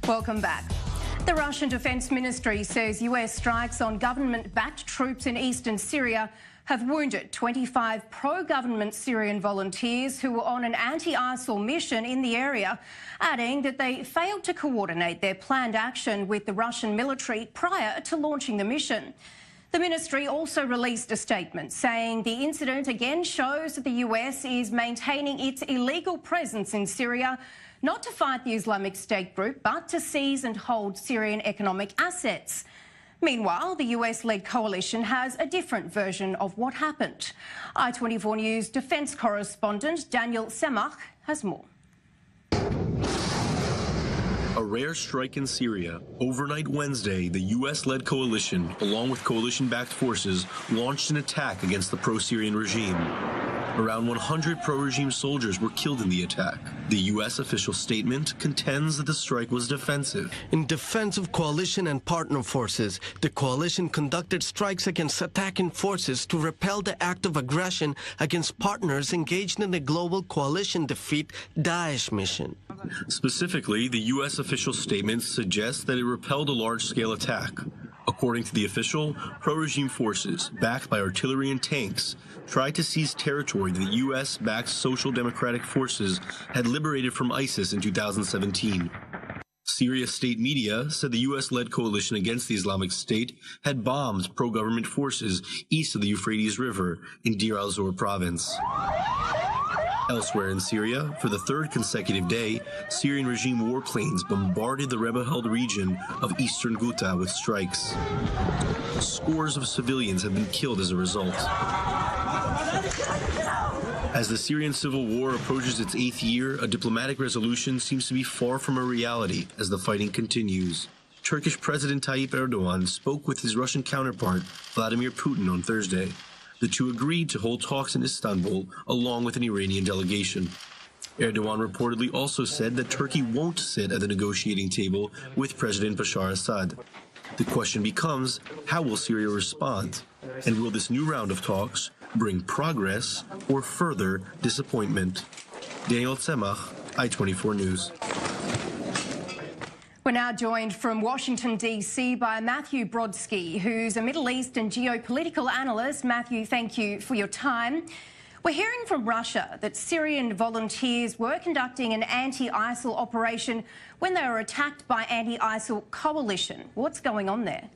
Welcome back. The Russian Defense Ministry says US strikes on government-backed troops in eastern Syria have wounded 25 pro-government Syrian volunteers who were on an anti-ISIL mission in the area, adding that they failed to coordinate their planned action with the Russian military prior to launching the mission. The ministry also released a statement saying the incident again shows that the US is maintaining its illegal presence in Syria, not to fight the Islamic State group, but to seize and hold Syrian economic assets. Meanwhile, the US-led coalition has a different version of what happened. I24 News defence correspondent Daniel Semach has more. A rare strike in Syria. Overnight Wednesday, the US-led coalition, along with coalition-backed forces, launched an attack against the pro-Syrian regime. Around 100 pro-regime soldiers were killed in the attack. The U.S. official statement contends that the strike was defensive. In defense of coalition and partner forces, the coalition conducted strikes against attacking forces to repel the act of aggression against partners engaged in the global coalition defeat Daesh mission. Specifically, the U.S. official statement suggests that it repelled a large-scale attack. According to the official, pro-regime forces, backed by artillery and tanks, tried to seize territory that the U.S.-backed Social Democratic Forces had liberated from ISIS in 2017. Syria state media said the U.S.-led coalition against the Islamic State had bombed pro-government forces east of the Euphrates River in Deir Ez-Zor province. Elsewhere in Syria, for the third consecutive day, Syrian regime warplanes bombarded the rebel-held region of eastern Ghouta with strikes. Scores of civilians have been killed as a result. As the Syrian civil war approaches its 8th year, a diplomatic resolution seems to be far from a reality as the fighting continues. Turkish President Tayyip Erdogan spoke with his Russian counterpart, Vladimir Putin, on Thursday. The two agreed to hold talks in Istanbul, along with an Iranian delegation. Erdogan reportedly also said that Turkey won't sit at the negotiating table with President Bashar Assad. The question becomes, how will Syria respond? And will this new round of talks bring progress or further disappointment? Daniel Semach, I24 News. We're now joined from Washington, D.C. by Matthew Brodsky, who's a Middle East and geopolitical analyst. Matthew, thank you for your time. We're hearing from Russia that Syrian volunteers were conducting an anti-ISIL operation when they were attacked by anti-ISIL coalition. What's going on there?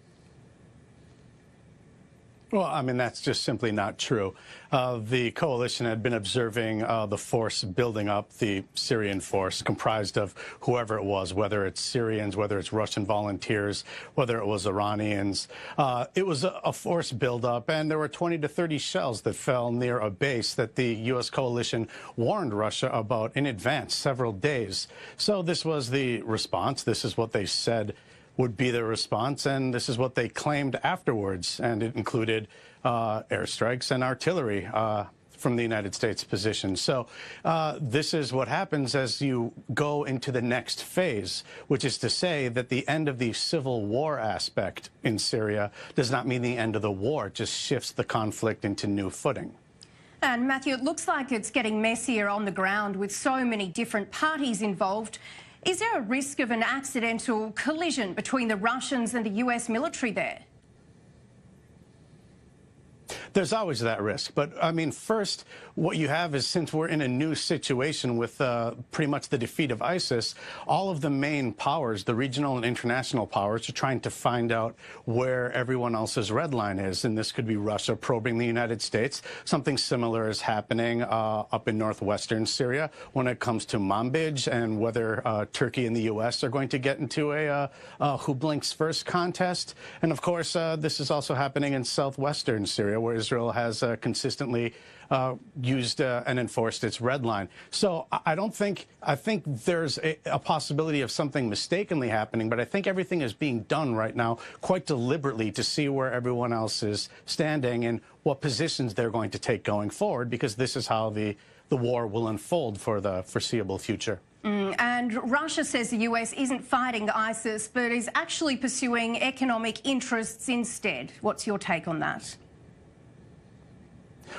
Well, I mean, that's just simply not true. The coalition had been observing the force building up, the Syrian force, comprised of whoever it was, whether it's Syrians, whether it's Russian volunteers, whether it was Iranians. It was a force buildup, and there were 20 to 30 shells that fell near a base that the U.S. coalition warned Russia about in advance, several days. So this was the response. This is what they said would be their response, and this is what they claimed afterwards, and it included airstrikes and artillery from the United States position. So this is what happens as you go into the next phase, which is to say that the end of the civil war aspect in Syria does not mean the end of the war, it just shifts the conflict into new footing. And Matthew, it looks like it's getting messier on the ground with so many different parties involved. Is there a risk of an accidental collision between the Russians and the US military there? There's always that risk. But, I mean, first, what you have is, since we're in a new situation with pretty much the defeat of ISIS, all of the main powers, the regional and international powers, are trying to find out where everyone else's red line is. And this could be Russia probing the United States. Something similar is happening up in northwestern Syria when it comes to Manbij, and whether Turkey and the U.S. are going to get into a who blinks first contest. And, of course, this is also happening in southwestern Syria, where Israel has consistently used and enforced its red line. So I think there's a possibility of something mistakenly happening, but I think everything is being done right now quite deliberately to see where everyone else is standing and what positions they're going to take going forward, because this is how the war will unfold for the foreseeable future. And Russia says the US isn't fighting ISIS, but is actually pursuing economic interests instead. What's your take on that?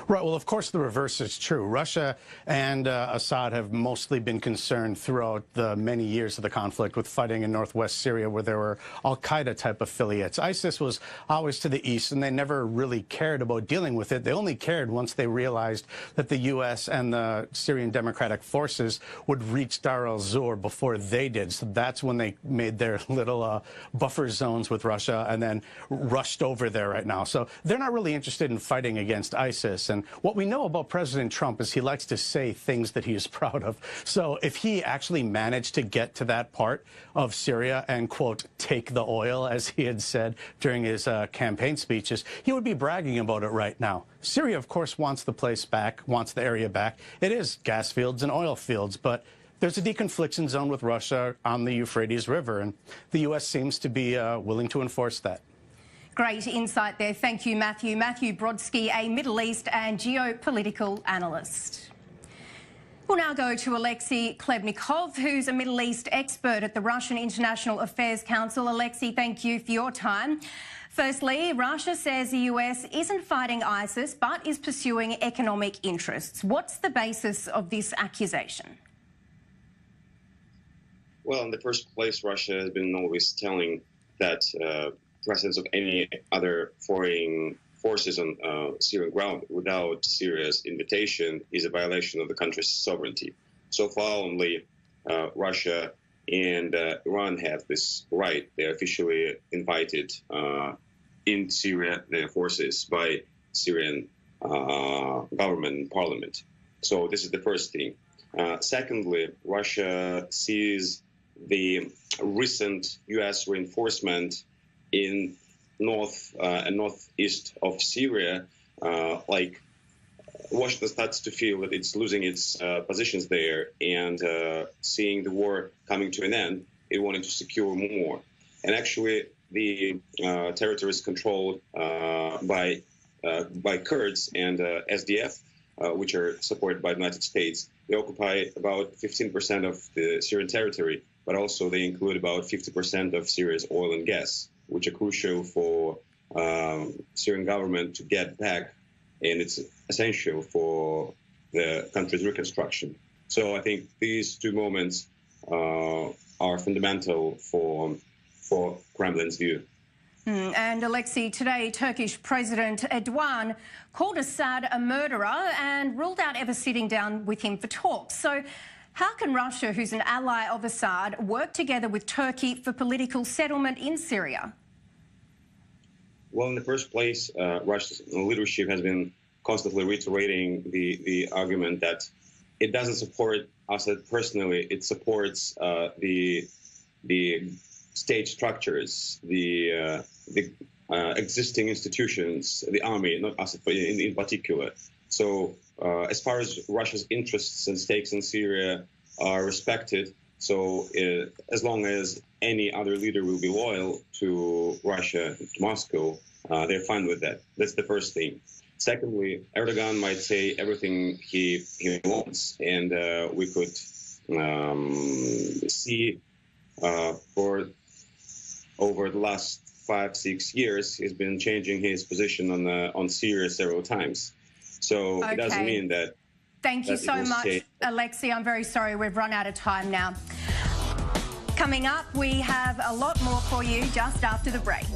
Right. Well, of course, the reverse is true. Russia and Assad have mostly been concerned throughout the many years of the conflict with fighting in northwest Syria, where there were al-Qaeda type affiliates. ISIS was always to the east, and they never really cared about dealing with it. They only cared once they realized that the U.S. and the Syrian Democratic Forces would reach Deir Ez-Zor before they did. So that's when they made their little buffer zones with Russia and then rushed over there right now. So they're not really interested in fighting against ISIS. And what we know about President Trump is he likes to say things that he is proud of. So if he actually managed to get to that part of Syria and, quote, take the oil, as he had said during his campaign speeches, he would be bragging about it right now. Syria, of course, wants the place back, wants the area back. It is gas fields and oil fields, but there's a de-confliction zone with Russia on the Euphrates River, and the U.S. seems to be willing to enforce that. Great insight there. Thank you, Matthew. Matthew Brodsky, a Middle East and geopolitical analyst. We'll now go to Alexey Khlebnikov, who's a Middle East expert at the Russian International Affairs Council. Alexey, thank you for your time. Firstly, Russia says the US isn't fighting ISIS, but is pursuing economic interests. What's the basis of this accusation? Well, in the first place, Russia has been always telling that presence of any other foreign forces on Syrian ground without Syria's invitation is a violation of the country's sovereignty. So far, only Russia and Iran have this right. They're officially invited in Syria, their forces, by Syrian government and parliament. So this is the first thing. Secondly, Russia sees the recent U.S. reinforcement in north and northeast of Syria, like Washington starts to feel that it's losing its positions there, and seeing the war coming to an end, it wanted to secure more. And actually, the territory is controlled by Kurds and SDF, which are supported by the United States. They occupy about 15% of the Syrian territory, but also they include about 50% of Syria's oil and gas, which are crucial for Syrian government to get back, and it's essential for the country's reconstruction. So I think these two moments are fundamental for Kremlin's view. And Alexei, today Turkish President Erdogan called Assad a murderer and ruled out ever sitting down with him for talks. So how can Russia, who's an ally of Assad, work together with Turkey for political settlement in Syria? Well, in the first place, Russia's leadership has been constantly reiterating the argument that it doesn't support Assad personally. It supports the state structures, the existing institutions, the army, not Assad in particular. So as far as Russia's interests and stakes in Syria are respected, so as long as any other leader will be loyal to Russia, to Moscow, they're fine with that. That's the first thing. Secondly, Erdogan might say everything he wants, and we could see for over the last 5-6 years, he's been changing his position on Syria several times. So It doesn't mean that. Thank you so much, Alexei. I'm very sorry we've run out of time now. Coming up, we have a lot more for you just after the break.